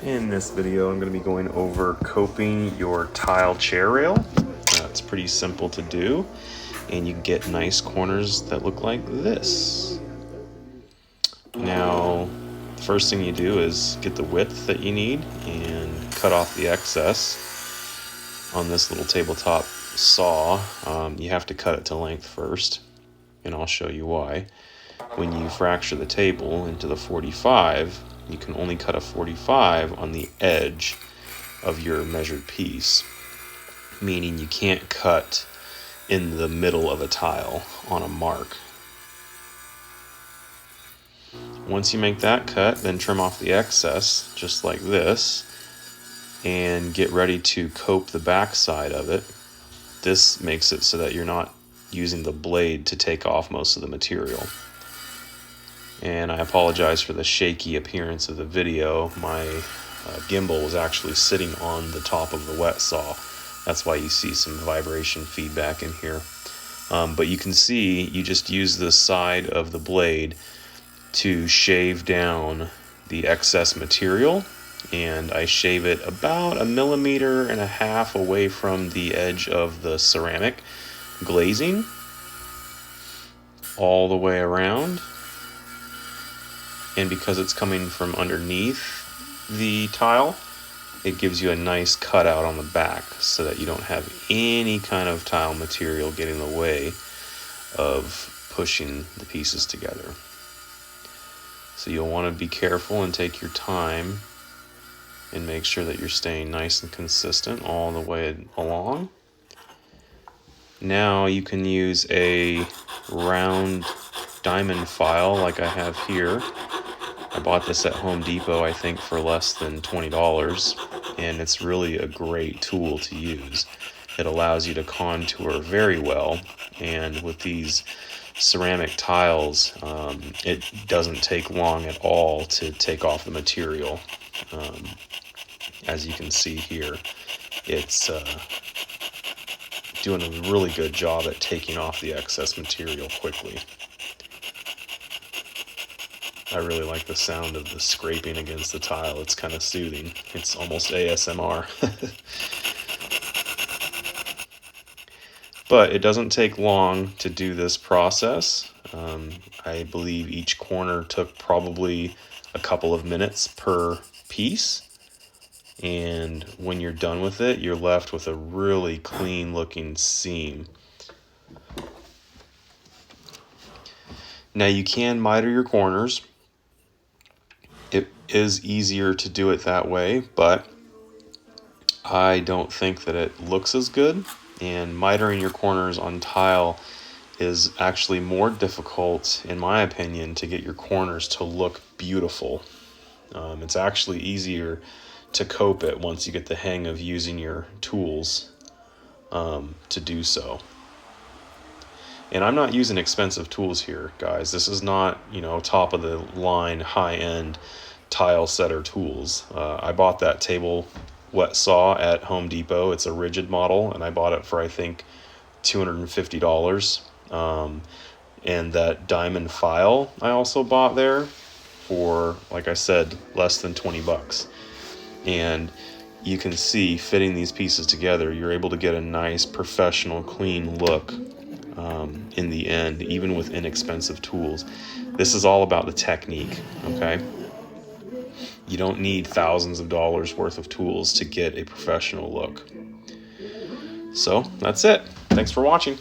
In this video, I'm going to be going over coping your tile chair rail. It's pretty simple to do, and you get nice corners that look like this. Now, the first thing you do is get the width that you need and cut off the excess. On this little tabletop saw, you have to cut it to length first, and I'll show you why. When you fracture the table into the 45, you can only cut a 45 on the edge of your measured piece, meaning you can't cut in the middle of a tile on a mark. Once you make that cut, then trim off the excess just like this and get ready to cope the back side of it. This makes it so that you're not using the blade to take off most of the material. And I apologize for the shaky appearance of the video. My gimbal was actually sitting on the top of the wet saw. That's why you see some vibration feedback in here. But you can see you just use the side of the blade to shave down the excess material. And I shave it about 1.5 millimeters away from the edge of the ceramic glazing, all the way around. And because it's coming from underneath the tile, it gives you a nice cutout on the back so that you don't have any kind of tile material getting in the way of pushing the pieces together. So you'll want to be careful and take your time and make sure that you're staying nice and consistent all the way along. Now you can use a round diamond file like I have here. I bought this at Home Depot, I think, for less than $20, and it's really a great tool to use. It allows you to contour very well, and with these ceramic tiles, it doesn't take long at all to take off the material. As you can see here, it's doing a really good job at taking off the excess material quickly. I really like the sound of the scraping against the tile. It's kind of soothing. It's almost ASMR. But it doesn't take long to do this process. I believe each corner took probably a couple of minutes per piece. And when you're done with it, you're left with a really clean looking seam. Now you can miter your corners. It is easier to do it that way, but I don't think that it looks as good. And mitering your corners on tile is actually more difficult, in my opinion, to get your corners to look beautiful. It's actually easier to cope it once you get the hang of using your tools to do so. And I'm not using expensive tools here, guys. This is not, top of the line, high-end tile setter tools. I bought that table wet saw at Home Depot. It's a rigid model, and I bought it for, I think, $250. And that diamond file I also bought there for, like I said, less than $20. And you can see, fitting these pieces together, you're able to get a nice, professional, clean look in the end, even with inexpensive tools. This is all about the technique, okay? You don't need thousands of dollars worth of tools to get a professional look. So that's it. Thanks for watching.